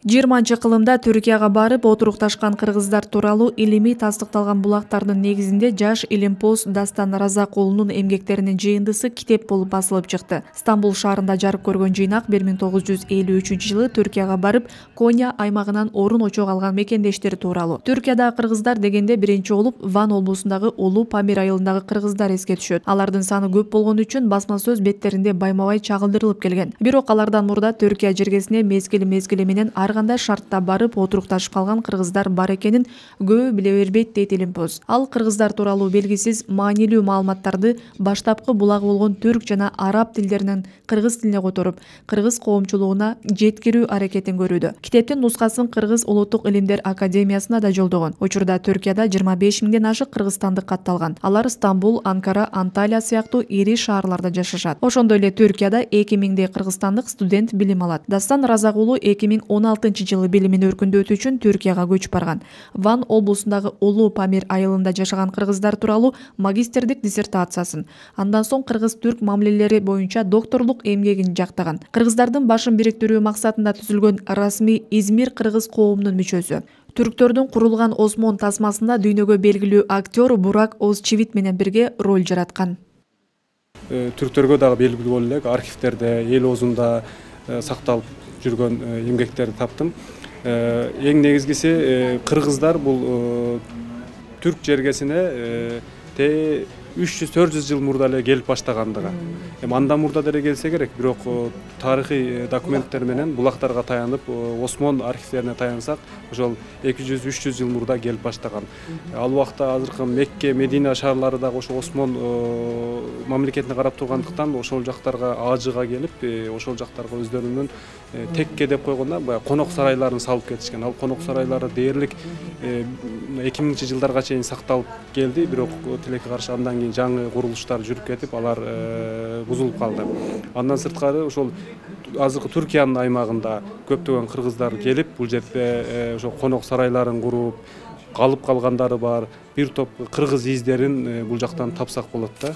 20 кылымда Түркияга барып отурукташкан кыргыздар тууралуу илимий тастыкталган булактардын негизинде жаш илимпоз Дастан Разакулунун эмгектеринин жыйындысы китеп болуп басылып чыкты. Стамбул шаарында жарык көргөн жыйнак 1953-жылы Түркияга барып, Коня аймагынан орун очок алган мекендештери тууралуу. Түркиядагы кыргыздар дегенде биринчи болуп Ван облусундагы Улуу Памир айылындагы кыргыздар эске түшөт. Алардын саны көп болгон үчүн басма сөз беттеринде байма-бай чагылдырылып келген. Бирок алардан мурда Түркия жергесине мезгили менен ар кандай шартта барып отурукташып калган кыргыздар бар экенин көбү биле бербейт дейт илимпоз. Ал кыргыздар тууралуу белгисиз маанилүү маалыматтарды баштапкы булагы болгон түрк жана араб тилдеринен кыргыз тилине которуп, кыргыз коомчулугуна жеткирүү аракетин көрүүдө. Китептин нускасын Кыргыз Улуттук илимдер академиясына да жолдогон. Учурда Түркияда 25 миңден ашык кыргызстандык катталган. Алар Стамбул, Анкара, Анталия сыяктуу ири шаарларда жашашат. Ошондой эле Түркияда 2000дей кыргызстандык студент билим алат. Дастан Разакулу 2016-жылы билимин өркүндөтүү үчүн Түркияга көчүп барган. Ван облусундагы Улуу Памир айылында жашаган кыргыздар тууралуу магистрдик диссертациясын, андан соң кыргыз-түрк мамилелери боюнча докторлук эмгегин жактаган. Кыргыздардын башын бириктирүү максатында түзүлгөн расмий Измир кыргыз коомунун мүчөсү. Түрктөрдүн курулган Осмон тасмасында дүйнөгө белгилүү актер Бурак Озчивит менен бирге роль жараткан. Түрктөргө дагы белгилүү болуп элек архивтерде, эл оозунда сакталып жүргөн эмгектерди таптым. Эң негизгиси кыргыздар бул түрк жергесине 300-400 жыл мурда эле келип баштагандыгы. Андан мурда деле келсе керек, бирок тарыхый документтер менен булактарга таянып, Осмон архивтерине таянсак, ошол 200-300 жыл мурда келип баштаган. Ал убакта азыркы Мекке, Медина шаарлары дагы ошо Осмон мамлекетине карап тургандыктан ошол жактарга ажыга келип, ошол жактарга өздөрүнүн текке деп койгондо конок сарайларын салып кетишкен. Ал конок сарайлары дээрлик 2000-жылдарга чейин сакталып келди, бирок тилекке каршы андан кийин жаңы курулуштар жүрүп кетип, алар бузулуп калды. Андан сырткары ошол азыркы Түркиянын аймагында көптөгөн кыргыздар келип, бул жерде ошо конок сарайларын куруп, калып калгандары бар. Бир топ кыргыз издерин бул жактан тапсак болот да.